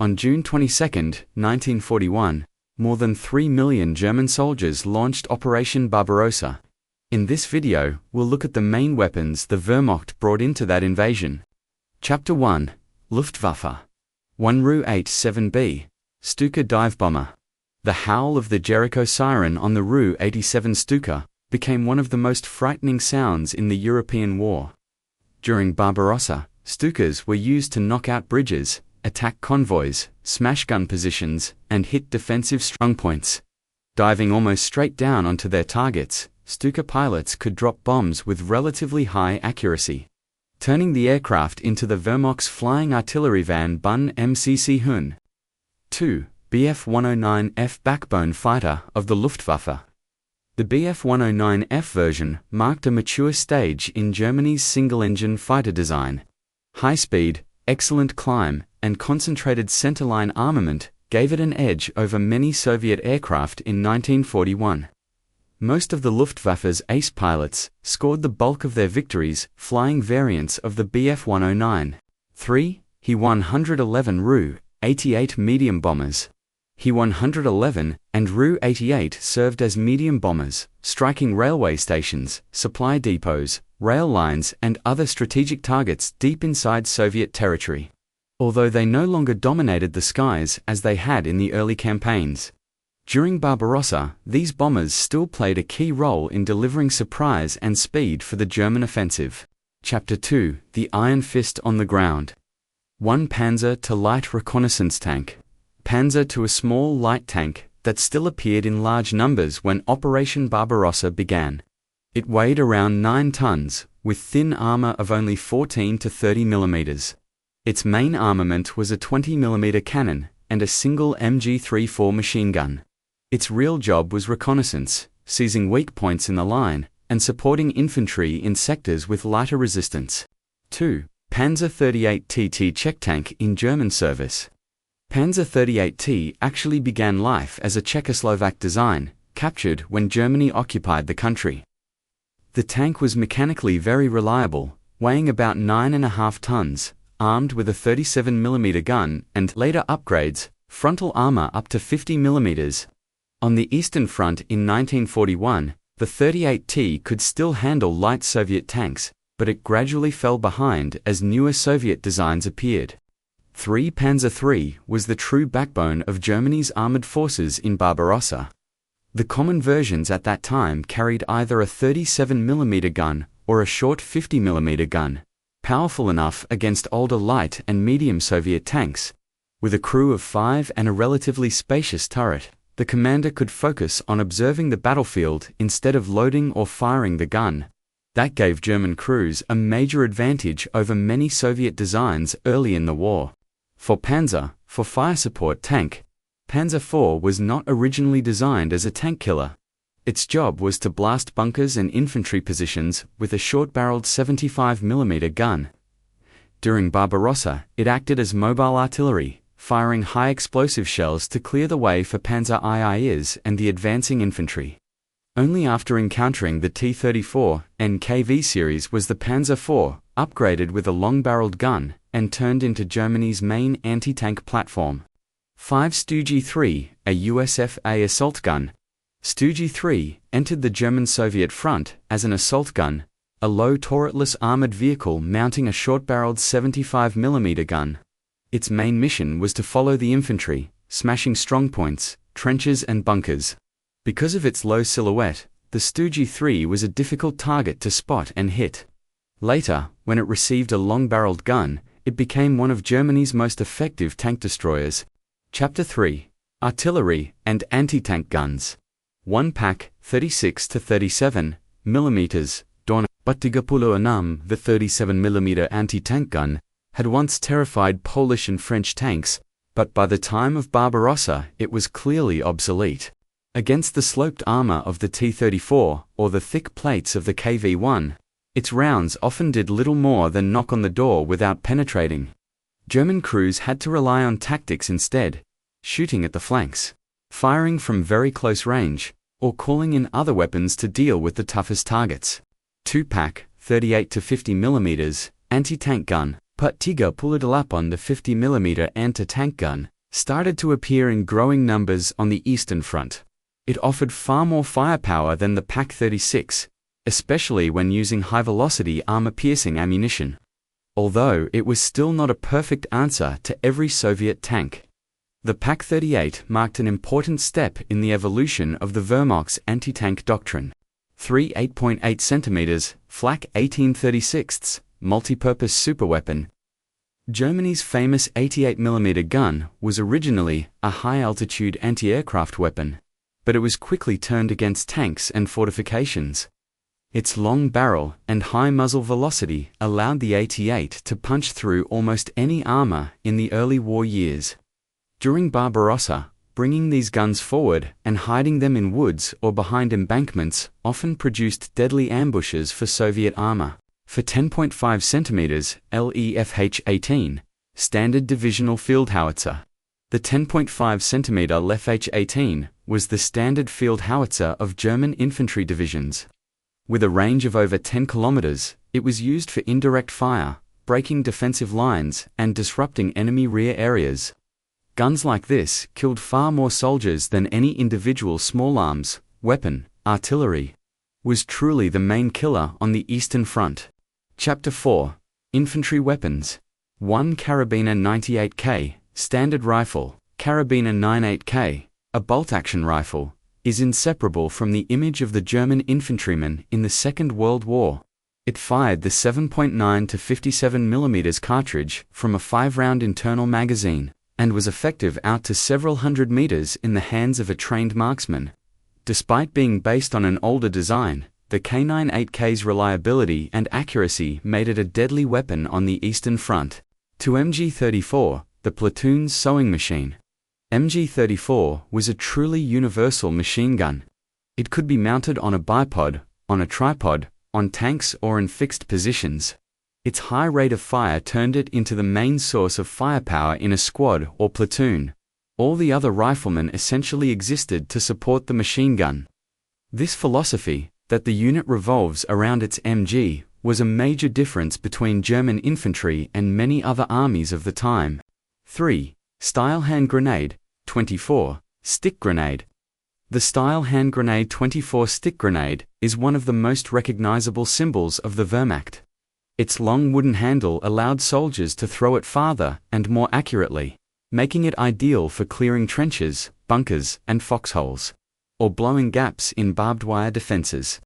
On June 22, 1941, more than 3 million German soldiers launched Operation Barbarossa. In this video, we'll look at the main weapons the Wehrmacht brought into that invasion. Chapter 1. Luftwaffe. 1 Ru-87B, Stuka dive bomber. The howl of the Jericho siren on the Ru-87 Stuka became one of the most frightening sounds in the European war. During Barbarossa, Stukas were used to knock out bridges, attack convoys, smash gun positions, and hit defensive strongpoints. Diving almost straight down onto their targets, Stuka pilots could drop bombs with relatively high accuracy, turning the aircraft into the Wehrmacht's flying artillery van Bun MCC Hun. 2. Bf-109F backbone fighter of the Luftwaffe. The Bf-109F version marked a mature stage in Germany's single-engine fighter design. High speed, excellent climb, and concentrated centerline armament gave it an edge over many Soviet aircraft in 1941. Most of the Luftwaffe's ace pilots scored the bulk of their victories flying variants of the Bf-109. 3. He-111 Ru-88 medium bombers. He-111 and Ru-88 served as medium bombers, striking railway stations, supply depots, rail lines, and other strategic targets deep inside Soviet territory. Although they no longer dominated the skies as they had in the early campaigns. During Barbarossa, these bombers still played a key role in delivering surprise and speed for the German offensive. Chapter 2. The Iron Fist on the ground. 1 Panzer to light reconnaissance tank. Panzer to a small light tank that still appeared in large numbers when Operation Barbarossa began. It weighed around 9 tons, with thin armor of only 14 to 30 millimeters. Its main armament was a 20mm cannon and a single MG-34 machine gun. Its real job was reconnaissance, seizing weak points in the line, and supporting infantry in sectors with lighter resistance. 2. Panzer 38T Czech tank in German service. Panzer 38T actually began life as a Czechoslovak design, captured when Germany occupied the country. The tank was mechanically very reliable, weighing about 9.5 tons, armed with a 37mm gun and, later upgrades, frontal armor up to 50mm. On the Eastern Front in 1941, the 38T could still handle light Soviet tanks, but it gradually fell behind as newer Soviet designs appeared. 3 Panzer III was the true backbone of Germany's armored forces in Barbarossa. The common versions at that time carried either a 37mm gun or a short 50mm gun, powerful enough against older light and medium Soviet tanks. With a crew of 5 and a relatively spacious turret, the commander could focus on observing the battlefield instead of loading or firing the gun. That gave German crews a major advantage over many Soviet designs early in the war. For fire support tank, Panzer IV was not originally designed as a tank killer. Its job was to blast bunkers and infantry positions with a short-barreled 75mm gun. During Barbarossa, it acted as mobile artillery, firing high explosive shells to clear the way for Panzer IIs and the advancing infantry. Only after encountering the T-34 NKV series was the Panzer IV upgraded with a long-barreled gun and turned into Germany's main anti-tank platform. 5 Stu-G3, a USFA assault gun. Stu-G3 entered the German-Soviet front as an assault gun, a low turretless armored vehicle mounting a short-barreled 75mm gun. Its main mission was to follow the infantry, smashing strongpoints, trenches and bunkers. Because of its low silhouette, the Stu-G3 was a difficult target to spot and hit. Later, when it received a long-barreled gun, it became one of Germany's most effective tank destroyers. Chapter 3. Artillery and anti-tank guns. 1 Pak 36 to 37 mm Dorn. But 36, the 37mm anti-tank gun, had once terrified Polish and French tanks, but by the time of Barbarossa it was clearly obsolete. Against the sloped armor of the T-34 or the thick plates of the KV-1, its rounds often did little more than knock on the door without penetrating. German crews had to rely on tactics instead, shooting at the flanks, firing from very close range, or calling in other weapons to deal with the toughest targets. 2 Pak 38 to 50mm anti-tank gun. Put 38 the 50mm anti-tank gun started to appear in growing numbers on the Eastern Front. It offered far more firepower than the Pak-36, especially when using high-velocity armor-piercing ammunition. Although it was still not a perfect answer to every Soviet tank. The Pak-38 marked an important step in the evolution of the Wehrmacht's anti-tank doctrine. 3 8.8 cm, Flak 1836, multi-purpose superweapon. Germany's famous 88mm gun was originally a high-altitude anti-aircraft weapon, but it was quickly turned against tanks and fortifications. Its long barrel and high muzzle velocity allowed the 88 to punch through almost any armor in the early war years. During Barbarossa, bringing these guns forward and hiding them in woods or behind embankments often produced deadly ambushes for Soviet armor. For 10.5 cm, Lefh-18, standard divisional field howitzer. The 10.5 cm Lefh-18 was the standard field howitzer of German infantry divisions. With a range of over 10 kilometers, it was used for indirect fire, breaking defensive lines and disrupting enemy rear areas. Guns like this killed far more soldiers than any individual small arms weapon. Artillery was truly the main killer on the Eastern Front. Chapter 4. Infantry Weapons. 1 Carabiner 98K, standard rifle. Carabiner 98K, a bolt-action rifle, is inseparable from the image of the German infantryman in the Second World War. It fired the 7.9 to 57 mm cartridge from a 5-round internal magazine, and was effective out to several hundred meters in the hands of a trained marksman. Despite being based on an older design, the K98K's reliability and accuracy made it a deadly weapon on the Eastern Front. To MG34, the platoon's sewing machine. MG34 was a truly universal machine gun. It could be mounted on a bipod, on a tripod, on tanks or in fixed positions. Its high rate of fire turned it into the main source of firepower in a squad or platoon. All the other riflemen essentially existed to support the machine gun. This philosophy, that the unit revolves around its MG, was a major difference between German infantry and many other armies of the time. 3. Style hand grenade, 24, stick grenade. The style hand grenade 24 stick grenade is one of the most recognizable symbols of the Wehrmacht. Its long wooden handle allowed soldiers to throw it farther and more accurately, making it ideal for clearing trenches, bunkers, and foxholes, or blowing gaps in barbed wire defenses.